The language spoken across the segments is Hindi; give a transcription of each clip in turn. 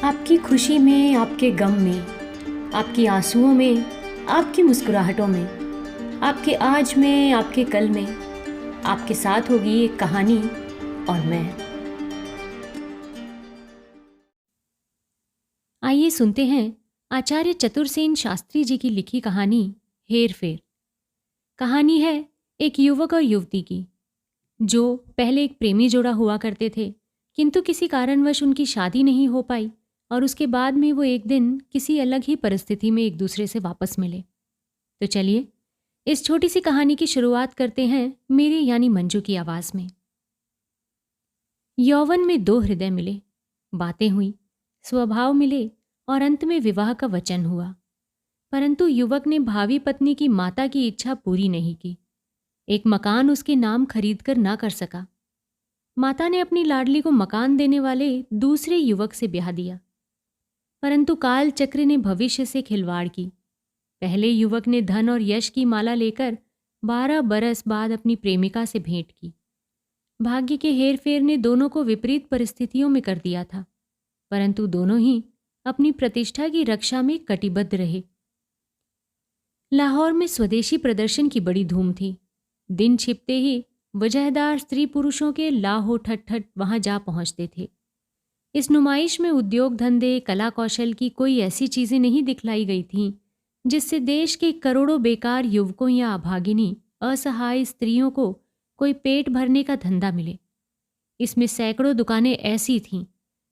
आपकी खुशी में, आपके गम में, आपकी आंसुओं में, आपकी मुस्कुराहटों में, आपके आज में, आपके कल में, आपके साथ होगी एक कहानी और मैं। आइए सुनते हैं आचार्य चतुरसेन शास्त्री जी की लिखी कहानी हेर फेर। कहानी है एक युवक और युवती की, जो पहले एक प्रेमी जोड़ा हुआ करते थे, किंतु किसी कारणवश उनकी शादी नहीं हो पाई और उसके बाद में वो एक दिन किसी अलग ही परिस्थिति में एक दूसरे से वापस मिले। तो चलिए इस छोटी सी कहानी की शुरुआत करते हैं मेरी यानी मंजू की आवाज़ में। यौवन में दो हृदय मिले, बातें हुई, स्वभाव मिले और अंत में विवाह का वचन हुआ। परंतु युवक ने भावी पत्नी की माता की इच्छा पूरी नहीं की। एक मकान उसके नाम खरीद कर ना कर सका। माता ने अपनी लाडली को मकान देने वाले दूसरे युवक से ब्याह दिया। परंतु काल चक्र ने भविष्य से खिलवाड़ की। पहले युवक ने धन और यश की माला लेकर 12 बरस बाद अपनी प्रेमिका से भेंट की। भाग्य के हेरफेर ने दोनों को विपरीत परिस्थितियों में कर दिया था, परंतु दोनों ही अपनी प्रतिष्ठा की रक्षा में कटिबद्ध रहे। लाहौर में स्वदेशी प्रदर्शन की बड़ी धूम थी। दिन छिपते ही वजहदार स्त्री पुरुषों के लाहो ठट वहां जा पहुंचते थे। इस नुमाइश में उद्योग धंधे, कला कौशल की कोई ऐसी चीजें नहीं दिखलाई गई थीं जिससे देश के करोड़ों बेकार युवकों या अभागिनी असहाय स्त्रियों को कोई पेट भरने का धंधा मिले। इसमें सैकड़ों दुकानें ऐसी थीं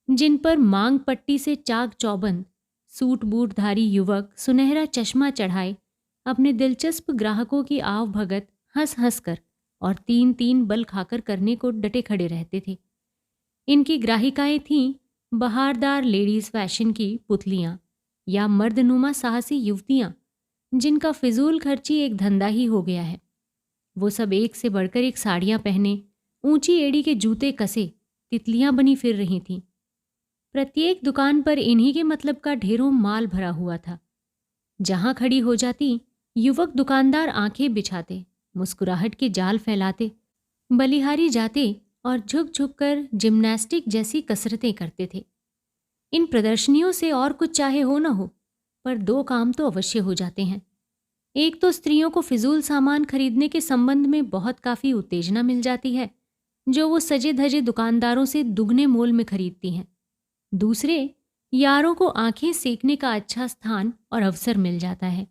जिन पर मांग पट्टी से चाक चौबंद सूट बूटधारी युवक सुनहरा चश्मा चढ़ाए अपने दिलचस्प ग्राहकों की आव भगत हंस हंस कर और तीन तीन बल खाकर करने को डटे खड़े रहते थे। इनकी ग्राहिकाएं थीं बहारदार लेडीज फैशन की पुतलियां या मर्दनुमा साहसी युवतियां जिनका फिजूल खर्ची एक धंधा ही हो गया है। वो सब एक से बढ़कर एक साड़ियां पहने, ऊंची एड़ी के जूते कसे तितलियां बनी फिर रही थीं। प्रत्येक दुकान पर इन्हीं के मतलब का ढेरों माल भरा हुआ था। जहां खड़ी हो जाती, युवक दुकानदार आंखें बिछाते, मुस्कुराहट के जाल फैलाते, बलिहारी जाते और झुक झुक कर जिम्नास्टिक जैसी कसरतें करते थे। इन प्रदर्शनियों से और कुछ चाहे हो न हो, पर दो काम तो अवश्य हो जाते हैं। एक तो स्त्रियों को फिजूल सामान खरीदने के संबंध में बहुत काफ़ी उत्तेजना मिल जाती है, जो वो सजे धजे दुकानदारों से दुगने मोल में खरीदती हैं। दूसरे, यारों को आंखें सेकने का अच्छा स्थान और अवसर मिल जाता है।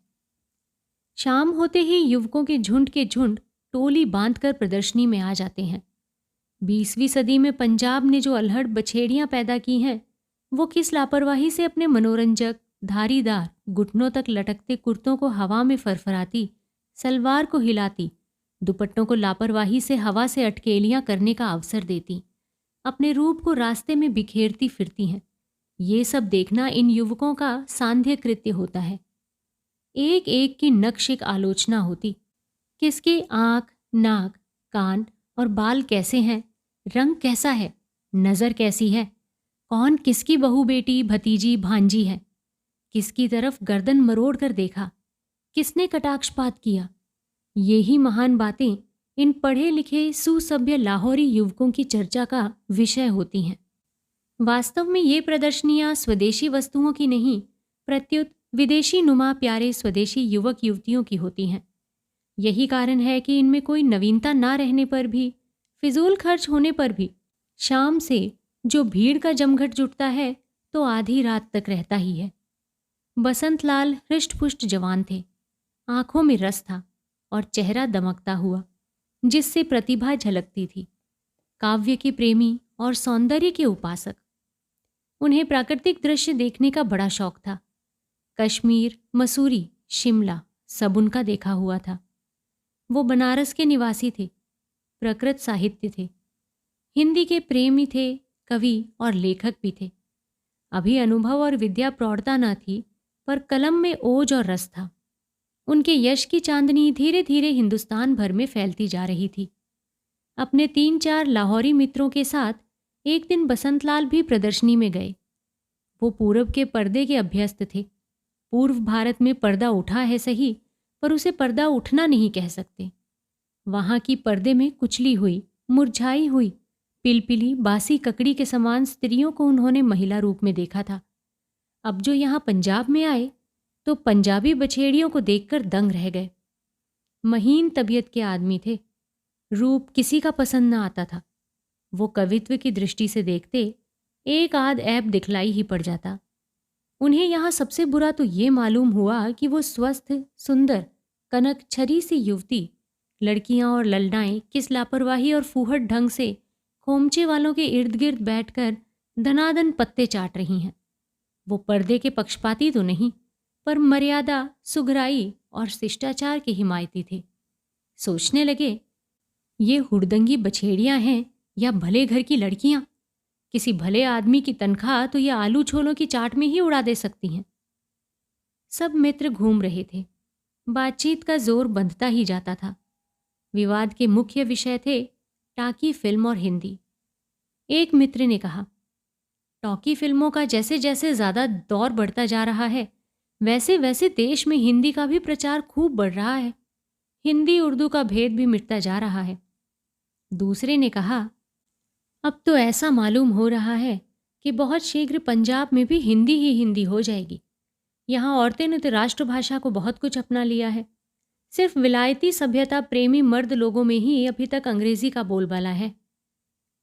शाम होते ही युवकों के झुंड टोली बांधकर प्रदर्शनी में आ जाते हैं। 20वीं सदी में पंजाब ने जो अल्हड़ बछेड़ियां पैदा की हैं, वो किस लापरवाही से अपने मनोरंजक, धारीदार, घुटनों तक लटकते कुर्तों को हवा में फरफराती, सलवार को हिलाती, दुपट्टों को लापरवाही से हवा से अटकेलियां करने का अवसर देती, अपने रूप को रास्ते में बिखेरती फिरती हैं। ये सब देखना इन युवकों का सांध्य कृत्य होता है। एक एक की नक्शिक आलोचना होती। किसकी आंख, नाक, कान और बाल कैसे हैं, रंग कैसा है, नज़र कैसी है, कौन किसकी बहू बेटी भतीजी भांजी है, किसकी तरफ गर्दन मरोड़ कर देखा, किसने कटाक्षपात किया। यही महान बातें इन पढ़े लिखे सुसभ्य लाहौरी युवकों की चर्चा का विषय होती हैं। वास्तव में ये प्रदर्शनियां स्वदेशी वस्तुओं की नहीं, प्रत्युत विदेशी नुमा प्यारे स्वदेशी युवक युवतियों की होती हैं। यही कारण है कि इनमें कोई नवीनता ना रहने पर भी, फिजूल खर्च होने पर भी, शाम से जो भीड़ का जमघट जुटता है तो आधी रात तक रहता ही है। बसंत लाल हृष्ट-पुष्ट जवान थे, आंखों में रस था और चेहरा दमकता हुआ, जिससे प्रतिभा झलकती थी। काव्य के प्रेमी और सौंदर्य के उपासक। उन्हें प्राकृतिक दृश्य देखने का बड़ा शौक था। कश्मीर, मसूरी, शिमला सब उनका देखा हुआ था। वो बनारस के निवासी थे, प्रकृत साहित्य थे, हिंदी के प्रेमी थे, कवि और लेखक भी थे। अभी अनुभव और विद्या प्रौढ़ता न थी, पर कलम में ओज और रस था। उनके यश की चांदनी धीरे धीरे हिंदुस्तान भर में फैलती जा रही थी। अपने 3-4 लाहौरी मित्रों के साथ एक दिन बसंतलाल भी प्रदर्शनी में गए। वो पूरब के पर्दे के अभ्यस्त थे। पूर्व भारत में पर्दा उठा है सही, पर उसे पर्दा उठना नहीं कह सकते। वहाँ की पर्दे में कुचली हुई, मुरझाई हुई, पिलपिली बासी ककड़ी के समान स्त्रियों को उन्होंने महिला रूप में देखा था। अब जो यहाँ पंजाब में आए तो पंजाबी बछेड़ियों को देखकर दंग रह गए। महीन तबीयत के आदमी थे, रूप किसी का पसंद न आता था। वो कवित्व की दृष्टि से देखते एक आध ऐब दिखलाई ही पड़ जाता। उन्हें यहाँ सबसे बुरा तो ये मालूम हुआ कि वो स्वस्थ, सुंदर, कनक छरी सी युवती, लड़कियां और ललनाएं किस लापरवाही और फूहड़ ढंग से खोमचे वालों के इर्द गिर्द बैठकर दनादन पत्ते चाट रही हैं। वो पर्दे के पक्षपाती तो नहीं, पर मर्यादा, सुघराई और शिष्टाचार के हिमायती थे। सोचने लगे, ये हुड़दंगी बछेड़ियां हैं या भले घर की लड़कियां? किसी भले आदमी की तनख्वाह तो ये आलू छोलों की चाट में ही उड़ा दे सकती हैं। सब मित्र घूम रहे थे। बातचीत का जोर बंधता ही जाता था। विवाद के मुख्य विषय थे टाकी फिल्म और हिंदी। एक मित्र ने कहा, टॉकी फिल्मों का जैसे जैसे ज़्यादा दौर बढ़ता जा रहा है, वैसे वैसे देश में हिंदी का भी प्रचार खूब बढ़ रहा है। हिंदी उर्दू का भेद भी मिटता जा रहा है। दूसरे ने कहा, अब तो ऐसा मालूम हो रहा है कि बहुत शीघ्र पंजाब में भी हिंदी ही हिंदी हो जाएगी। यहाँ औरतें ने तो राष्ट्रभाषा को बहुत कुछ अपना लिया है। सिर्फ विलायती सभ्यता प्रेमी मर्द लोगों में ही अभी तक अंग्रेजी का बोलबाला है।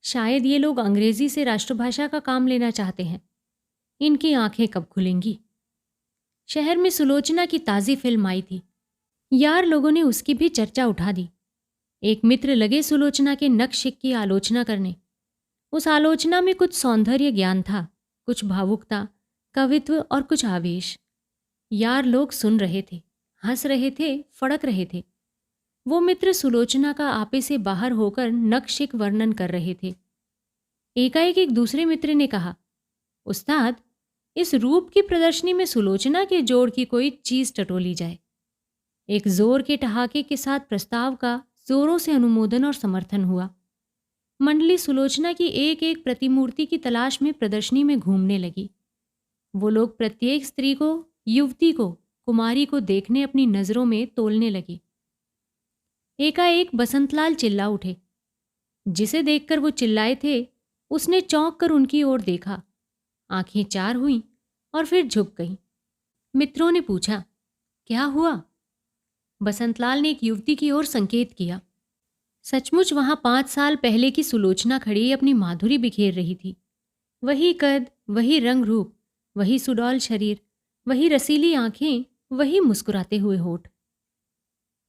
शायद ये लोग अंग्रेजी से राष्ट्रभाषा का काम लेना चाहते हैं। इनकी आंखें कब खुलेंगी? शहर में सुलोचना की ताज़ी फिल्म आई थी। यार लोगों ने उसकी भी चर्चा उठा दी। एक मित्र लगे सुलोचना के नक्शिक की आलोचना करने। उस आलोचना में कुछ सौंदर्य ज्ञान था, कुछ भावुकता, कवित्व और कुछ आवेश। यार लोग सुन रहे थे, हंस रहे थे, फड़क रहे थे। वो मित्र सुलोचना का आपे से बाहर होकर नक्शिक वर्णन कर रहे थे। एकाएक एक दूसरे मित्र ने कहा, उस्ताद, इस रूप की प्रदर्शनी में सुलोचना के जोड़ की कोई चीज टटोली जाए। एक जोर के ठहाके के साथ प्रस्ताव का जोरों से अनुमोदन और समर्थन हुआ। मंडली सुलोचना की एक एक प्रतिमूर्ति की तलाश में प्रदर्शनी में घूमने लगी। वो लोग प्रत्येक स्त्री को, युवती को, कुमारी को देखने अपनी नजरों में तोलने लगी। एकाएक बसंतलाल चिल्ला उठे। जिसे देखकर वो चिल्लाए थे, उसने चौंक कर उनकी ओर देखा। आंखें चार हुईं और फिर झुक गईं। मित्रों ने पूछा, क्या हुआ? बसंतलाल ने एक युवती की ओर संकेत किया। सचमुच वहां 5 साल पहले की सुलोचना खड़ी अपनी माधुरी बिखेर रही थी। वही कद, वही रंग रूप, वही सुडौल शरीर, वही रसीली आंखें, वही मुस्कुराते हुए होठ।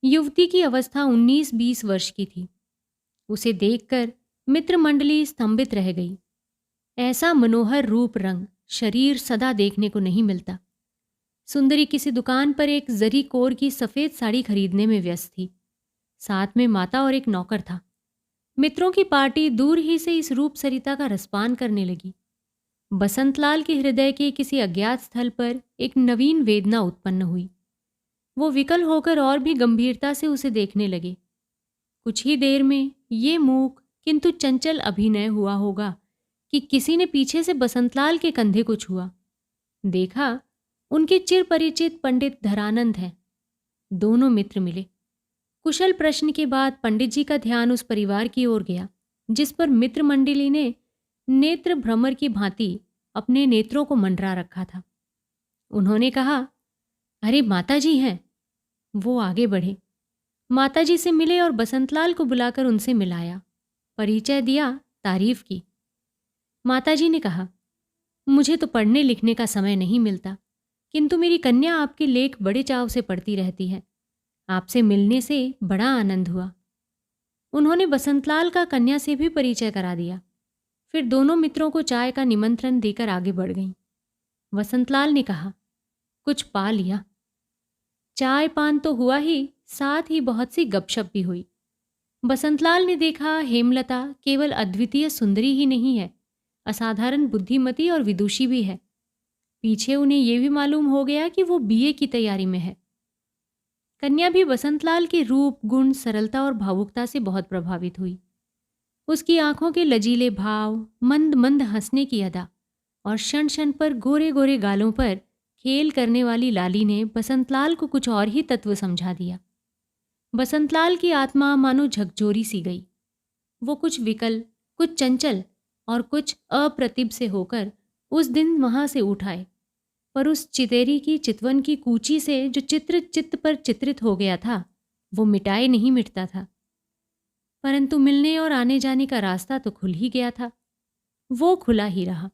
युवती की अवस्था 19-20 वर्ष की थी। उसे देखकर मित्र मंडली स्तंभित रह गई। ऐसा मनोहर रूप, रंग, शरीर सदा देखने को नहीं मिलता। सुंदरी किसी दुकान पर एक जरी कोर की सफ़ेद साड़ी खरीदने में व्यस्त थी। साथ में माता और एक नौकर था। मित्रों की पार्टी दूर ही से इस रूप सरिता का रसपान करने लगी। बसंतलाल के हृदय के किसी अज्ञात स्थल पर एक नवीन वेदना उत्पन्न हुई। वो विकल होकर और भी गंभीरता से उसे देखने लगे। कुछ ही देर में ये मूक किंतु चंचल अभिनय हुआ होगा कि किसी ने पीछे से बसंतलाल के कंधे को छुआ। देखा, उनके चिर परिचित पंडित धरानंद हैं। दोनों मित्र मिले। कुशल प्रश्न के बाद पंडित जी का ध्यान उस परिवार की ओर गया जिस पर मित्र मंडली ने नेत्र भ्रमर की भांति अपने नेत्रों को मंडरा रखा था। उन्होंने कहा, अरे माता जी हैं। वो आगे बढ़े, माता जी से मिले और बसंतलाल को बुलाकर उनसे मिलाया, परिचय दिया, तारीफ की। माता जी ने कहा, मुझे तो पढ़ने लिखने का समय नहीं मिलता, किंतु मेरी कन्या आपके लेख बड़े चाव से पढ़ती रहती है। आपसे मिलने से बड़ा आनंद हुआ। उन्होंने बसंतलाल का कन्या से भी परिचय करा दिया। फिर दोनों मित्रों को चाय का निमंत्रण देकर आगे बढ़ गईं। बसंतलाल ने कहा, कुछ पा लिया। चाय पान तो हुआ ही, साथ ही बहुत सी गपशप भी हुई। बसंतलाल ने देखा, हेमलता केवल अद्वितीय सुंदरी ही नहीं है, असाधारण बुद्धिमती और विदुषी भी है। पीछे उन्हें यह भी मालूम हो गया कि वो बीए की तैयारी में है। कन्या भी बसंतलाल के रूप, गुण, सरलता और भावुकता से बहुत प्रभावित हुई। उसकी आंखों के लजीले भाव, मंद मंद हंसने की अदा और क्षण क्षण पर गोरे गोरे गालों पर खेल करने वाली लाली ने बसंतलाल को कुछ और ही तत्व समझा दिया। बसंतलाल की आत्मा मानो झकझोरी सी गई। वो कुछ विकल, कुछ चंचल और कुछ अप्रतिभ से होकर उस दिन वहां से उठ आए। पर उस चितेरी की चितवन की कूची से जो चित्र चित्त पर चित्रित हो गया था वो मिटाए नहीं मिटता था। परंतु मिलने और आने जाने का रास्ता तो खुल ही गया था। वो खुला ही रहा।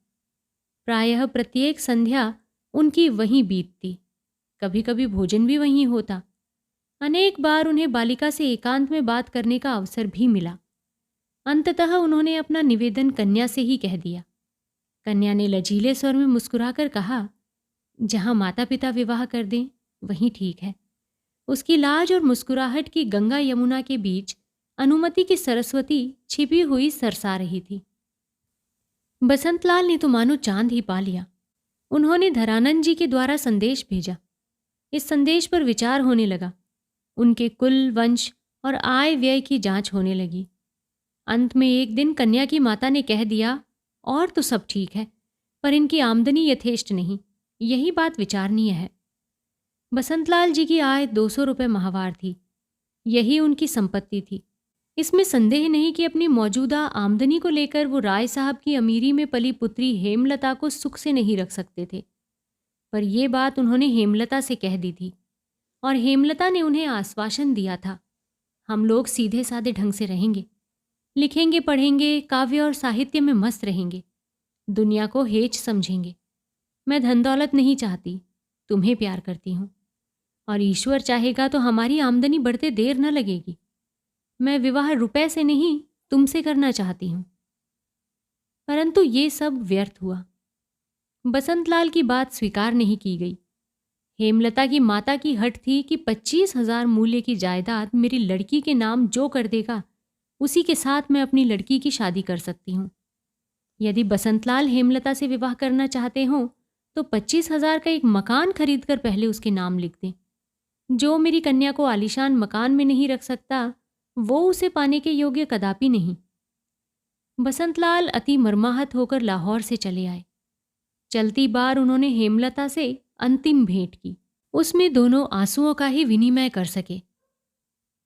प्रायः प्रत्येक संध्या उनकी वहीं बीतती, कभी कभी भोजन भी वहीं होता। अनेक बार उन्हें बालिका से एकांत में बात करने का अवसर भी मिला। अंततः उन्होंने अपना निवेदन कन्या से ही कह दिया। कन्या ने लचीले स्वर में मुस्कुराकर कहा, जहां माता पिता विवाह कर दें वहीं ठीक है। उसकी लाज और मुस्कुराहट की गंगा यमुना के बीच अनुमति की सरस्वती छिपी हुई सरसा रही थी। बसंतलाल ने तो मानो चांद ही पा लिया। उन्होंने धरानंद जी के द्वारा संदेश भेजा। इस संदेश पर विचार होने लगा। उनके कुल, वंश और आय व्यय की जांच होने लगी। अंत में एक दिन कन्या की माता ने कह दिया, और तो सब ठीक है, पर इनकी आमदनी यथेष्ट नहीं, यही बात विचारणीय है। बसंतलाल जी की आय 200 रुपये माहवार थी। यही उनकी संपत्ति थी। इसमें संदेह नहीं कि अपनी मौजूदा आमदनी को लेकर वो राय साहब की अमीरी में पली पुत्री हेमलता को सुख से नहीं रख सकते थे। पर यह बात उन्होंने हेमलता से कह दी थी और हेमलता ने उन्हें आश्वासन दिया था, हम लोग सीधे साधे ढंग से रहेंगे, लिखेंगे, पढ़ेंगे, काव्य और साहित्य में मस्त रहेंगे, दुनिया को हेच समझेंगे। मैं धन दौलत नहीं चाहती, तुम्हें प्यार करती हूँ, और ईश्वर चाहेगा तो हमारी आमदनी बढ़ते देर न लगेगी। मैं विवाह रुपए से नहीं, तुमसे करना चाहती हूँ। परंतु ये सब व्यर्थ हुआ। बसंतलाल की बात स्वीकार नहीं की गई। हेमलता की माता की हठ थी कि 25,000 मूल्य की जायदाद मेरी लड़की के नाम जो कर देगा उसी के साथ मैं अपनी लड़की की शादी कर सकती हूँ। यदि बसंतलाल हेमलता से विवाह करना चाहते हों तो 25,000 का एक मकान खरीद कर पहले उसके नाम लिख दें। जो मेरी कन्या को आलीशान मकान में नहीं रख सकता वो उसे पाने के योग्य कदापि नहीं। बसंतलाल अति मर्माहत होकर लाहौर से चले आए। चलती बार उन्होंने हेमलता से अंतिम भेंट की। उसमें दोनों आंसुओं का ही विनिमय कर सके।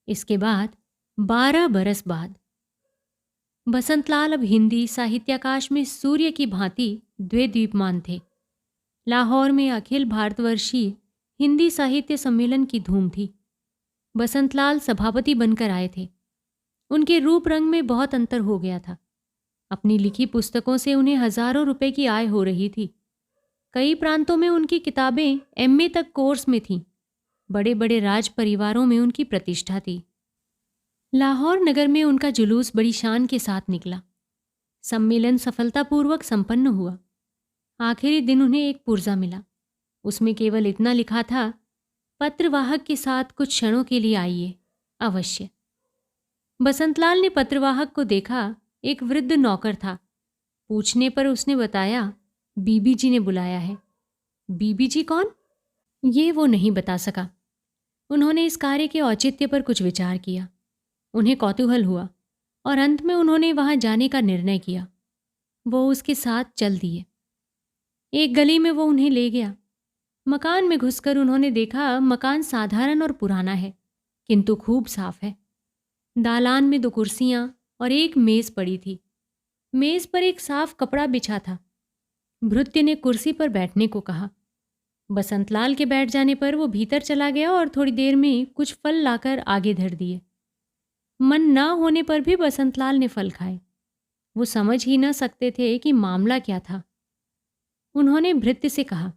इसके बाद 12 बरस बाद बसंतलाल अब हिंदी साहित्याकाश में सूर्य की भांति द्विदीप्यमान थे। लाहौर में अखिल भारतवर्षीय हिंदी साहित्य सम्मेलन की धूम थी। बसंतलाल सभापति बनकर आए थे। उनके रूप रंग में बहुत अंतर हो गया था। अपनी लिखी पुस्तकों से उन्हें हजारों रुपए की आय हो रही थी। कई प्रांतों में उनकी किताबें एमए तक कोर्स में थीं। बड़े बड़े राज परिवारों में उनकी प्रतिष्ठा थी। लाहौर नगर में उनका जुलूस बड़ी शान के साथ निकला। सम्मेलन सफलतापूर्वक संपन्न हुआ। आखिरी दिन उन्हें एक पुर्जा मिला। उसमें केवल इतना लिखा था, पत्रवाहक के साथ कुछ क्षणों के लिए आइए, अवश्य। बसंतलाल ने पत्रवाहक को देखा। एक वृद्ध नौकर था। पूछने पर उसने बताया, बीबी जी ने बुलाया है। बीबी जी कौन? ये वो नहीं बता सका। उन्होंने इस कार्य के औचित्य पर कुछ विचार किया। उन्हें कौतूहल हुआ और अंत में उन्होंने वहां जाने का निर्णय किया। वो उसके साथ चल दिए। एक गली में वो उन्हें ले गया। मकान में घुसकर उन्होंने देखा, मकान साधारण और पुराना है किंतु खूब साफ है। दालान में 2 कुर्सियां और एक मेज पड़ी थी। मेज पर एक साफ कपड़ा बिछा था। भृत्य ने कुर्सी पर बैठने को कहा। बसंतलाल के बैठ जाने पर वो भीतर चला गया और थोड़ी देर में कुछ फल लाकर आगे धर दिए। मन न होने पर भी बसंतलाल ने फल खाए। वो समझ ही न सकते थे कि मामला क्या था। उन्होंने भृत्य से कहा,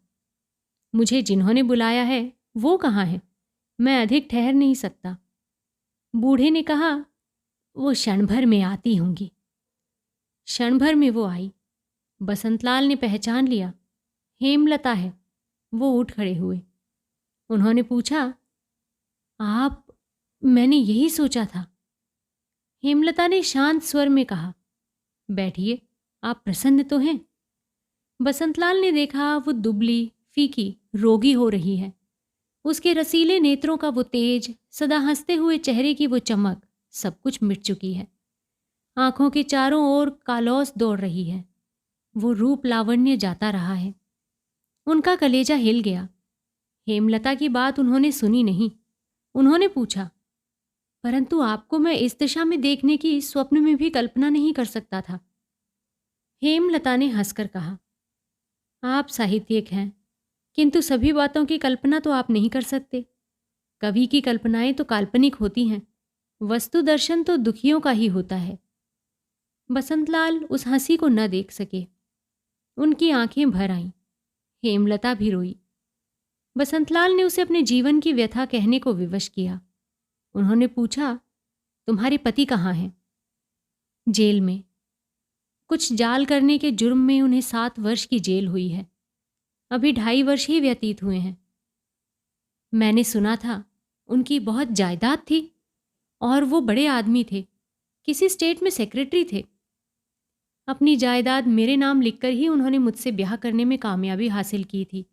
मुझे जिन्होंने बुलाया है वो कहाँ है? मैं अधिक ठहर नहीं सकता। बूढ़े ने कहा, वो क्षण भर में आती होंगी। क्षण भर में वो आई। बसंतलाल ने पहचान लिया, हेमलता है। वो उठ खड़े हुए। उन्होंने पूछा, आप? मैंने यही सोचा था। हेमलता ने शांत स्वर में कहा, बैठिए, आप प्रसन्न तो हैं? बसंतलाल ने देखा वो दुबली, फीकी, रोगी हो रही है। उसके रसीले नेत्रों का वो तेज, सदा हंसते हुए चेहरे की वो चमक, सब कुछ मिट चुकी है। आंखों के चारों ओर कालौस दौड़ रही है। वो रूप लावण्य जाता रहा है। उनका कलेजा हिल गया। हेमलता की बात उन्होंने सुनी नहीं। उन्होंने पूछा, परंतु आपको मैं इस दिशा में देखने की स्वप्न में भी कल्पना नहीं कर सकता था। हेमलता ने हंसकर कहा, आप साहित्यिक हैं, किंतु सभी बातों की कल्पना तो आप नहीं कर सकते। कवि की कल्पनाएं तो काल्पनिक होती हैं, वस्तु दर्शन तो दुखियों का ही होता है। बसंतलाल उस हंसी को न देख सके। उनकी आंखें भर आईं। हेमलता भी रोई। बसंतलाल ने उसे अपने जीवन की व्यथा कहने को विवश किया। उन्होंने पूछा, तुम्हारे पति कहाँ हैं? जेल में। कुछ जाल करने के जुर्म में उन्हें 7 वर्ष की जेल हुई है। अभी 2.5 वर्ष ही व्यतीत हुए हैं। मैंने सुना था उनकी बहुत जायदाद थी और वो बड़े आदमी थे, किसी स्टेट में सेक्रेटरी थे। अपनी जायदाद मेरे नाम लिखकर ही उन्होंने मुझसे ब्याह करने में कामयाबी हासिल की थी,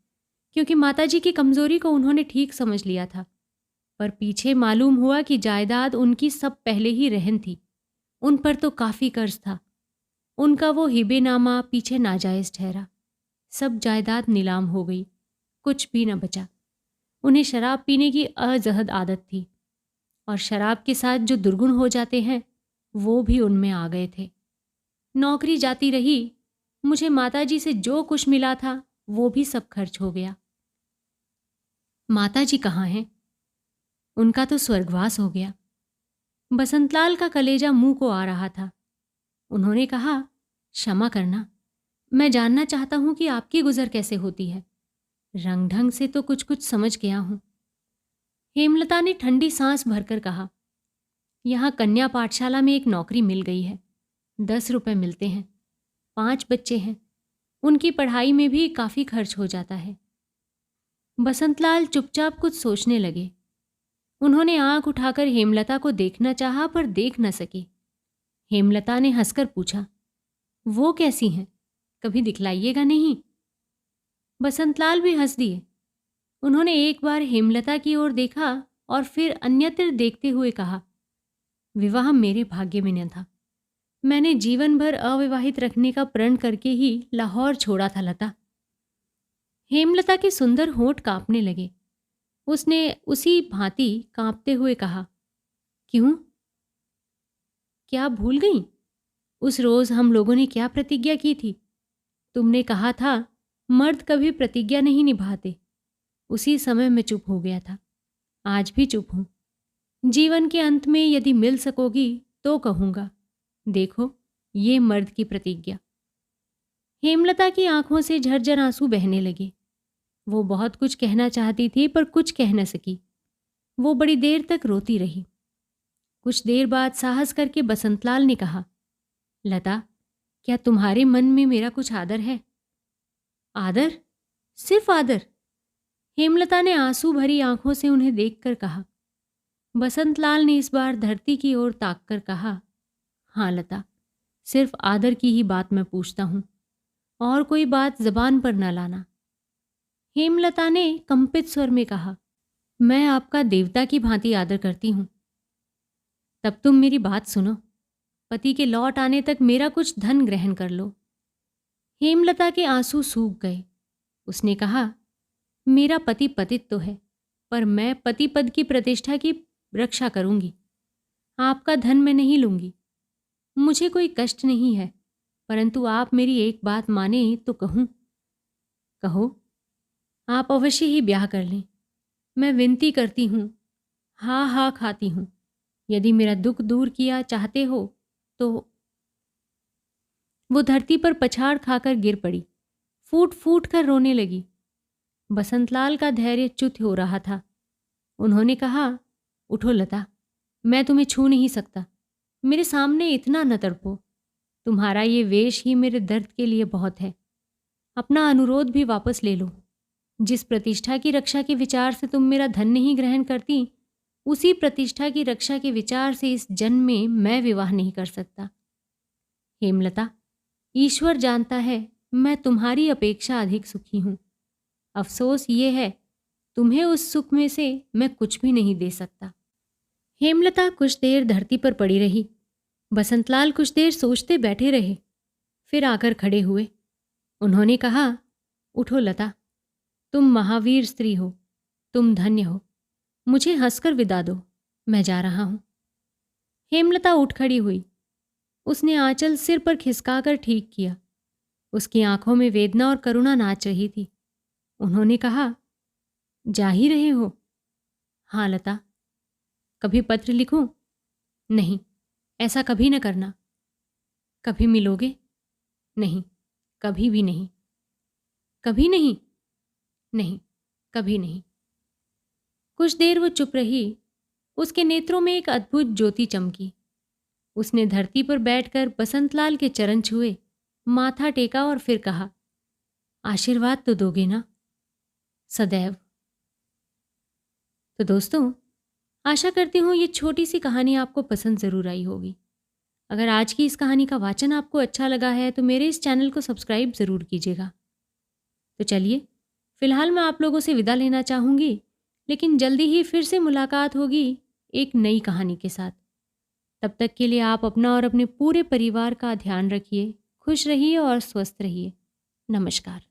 क्योंकि माताजी की कमजोरी को उन्होंने ठीक समझ लिया था। पर पीछे मालूम हुआ कि जायदाद उनकी सब पहले ही रहन थी। उन पर तो काफ़ी कर्ज था। उनका वो हिबेनामा पीछे नाजायज़ ठहरा। सब जायदाद नीलाम हो गई, कुछ भी न बचा। उन्हें शराब पीने की अजहद आदत थी और शराब के साथ जो दुर्गुण हो जाते हैं वो भी उनमें आ गए थे। नौकरी जाती रही। मुझे माताजी से जो कुछ मिला था वो भी सब खर्च हो गया। माताजी कहाँ हैं? उनका तो स्वर्गवास हो गया। बसंतलाल का कलेजा मुंह को आ रहा था। उन्होंने कहा, क्षमा करना, मैं जानना चाहता हूं कि आपकी गुजर कैसे होती है। रंग ढंग से तो कुछ कुछ समझ गया हूं। हेमलता ने ठंडी सांस भरकर कहा, यहाँ कन्या पाठशाला में एक नौकरी मिल गई है। 10 रुपए मिलते हैं। 5 बच्चे हैं। उनकी पढ़ाई में भी काफ़ी खर्च हो जाता है। बसंतलाल चुपचाप कुछ सोचने लगे। उन्होंने आंख उठाकर हेमलता को देखना चाहा पर देख न सके। हेमलता ने हंसकर पूछा, वो कैसी हैं? कभी दिखलाइएगा नहीं? बसंतलाल भी हंस दिए। उन्होंने एक बार हेमलता की ओर देखा और फिर अन्यत्र देखते हुए कहा, विवाह मेरे भाग्य में न था। मैंने जीवन भर अविवाहित रखने का प्रण करके ही लाहौर छोड़ा था लता। हेमलता के सुंदर होंठ कांपने लगे। उसने उसी भांति कांपते हुए कहा, क्यों? क्या भूल गई? उस रोज हम लोगों ने क्या प्रतिज्ञा की थी? तुमने कहा था मर्द कभी प्रतिज्ञा नहीं निभाते। उसी समय मैं चुप हो गया था। आज भी चुप हूं। जीवन के अंत में यदि मिल सकोगी तो कहूंगा, देखो ये मर्द की प्रतिज्ञा। हेमलता की आंखों से झरझर आंसू बहने लगे। वो बहुत कुछ कहना चाहती थी पर कुछ कह न सकी। वो बड़ी देर तक रोती रही। कुछ देर बाद साहस करके बसंतलाल ने कहा, लता, क्या तुम्हारे मन में मेरा कुछ आदर है? आदर? सिर्फ आदर? हेमलता ने आंसू भरी आंखों से उन्हें देखकर कहा। बसंतलाल ने इस बार धरती की ओर ताककर कहा, हाँ लता, सिर्फ आदर की ही बात मैं पूछता हूं, और कोई बात जबान पर न लाना। हेमलता ने कंपित स्वर में कहा, मैं आपका देवता की भांति आदर करती हूं। तब तुम मेरी बात सुनो। पति के लौट आने तक मेरा कुछ धन ग्रहण कर लो। हेमलता के आंसू सूख गए। उसने कहा, मेरा पति पतित तो है, पर मैं पति पद की प्रतिष्ठा की रक्षा करूंगी। आपका धन मैं नहीं लूंगी। मुझे कोई कष्ट नहीं है, परंतु आप मेरी एक बात माने तो कहूं। कहो। आप अवश्य ही ब्याह कर लें। मैं विनती करती हूं, हाँ हाँ खाती हूं। यदि मेरा दुख दूर किया चाहते हो तो। वो धरती पर पछाड़ खाकर गिर पड़ी। फूट फूट कर रोने लगी। बसंतलाल का धैर्य च्युत हो रहा था। उन्होंने कहा, उठो लता, मैं तुम्हें छू नहीं सकता। मेरे सामने इतना न तड़पो। तुम्हारा ये वेश ही मेरे दर्द के लिए बहुत है। अपना अनुरोध भी वापस ले लो। जिस प्रतिष्ठा की रक्षा के विचार से तुम मेरा धन नहीं ग्रहण करती, उसी प्रतिष्ठा की रक्षा के विचार से इस जन्म में मैं विवाह नहीं कर सकता। हेमलता, ईश्वर जानता है मैं तुम्हारी अपेक्षा अधिक सुखी हूं। अफसोस ये है, तुम्हें उस सुख में से मैं कुछ भी नहीं दे सकता। हेमलता कुछ देर धरती पर पड़ी रही। बसंतलाल कुछ देर सोचते बैठे रहे, फिर आकर खड़े हुए। उन्होंने कहा, उठो लता, तुम महावीर स्त्री हो, तुम धन्य हो। मुझे हंसकर विदा दो, मैं जा रहा हूं। हेमलता उठ खड़ी हुई। उसने आंचल सिर पर खिसकाकर ठीक किया। उसकी आंखों में वेदना और करुणा नाच रही थी। उन्होंने कहा, जा ही रहे हो? हाँ लता। कभी पत्र लिखूं? नहीं, ऐसा कभी न करना। कभी मिलोगे? नहीं, कभी भी नहीं। कभी नहीं? नहीं, कभी नहीं। कुछ देर वो चुप रही। उसके नेत्रों में एक अद्भुत ज्योति चमकी। उसने धरती पर बैठकर बसंतलाल के चरण छुए, माथा टेका और फिर कहा, आशीर्वाद तो दोगे ना? सदैव। तो दोस्तों, आशा करती हूँ ये छोटी सी कहानी आपको पसंद ज़रूर आई होगी। अगर आज की इस कहानी का वाचन आपको अच्छा लगा है तो मेरे इस चैनल को सब्सक्राइब ज़रूर कीजिएगा। तो चलिए, फ़िलहाल मैं आप लोगों से विदा लेना चाहूँगी, लेकिन जल्दी ही फिर से मुलाकात होगी एक नई कहानी के साथ। तब तक के लिए आप अपना और अपने पूरे परिवार का ध्यान रखिए, खुश रहिए और स्वस्थ रहिए। नमस्कार।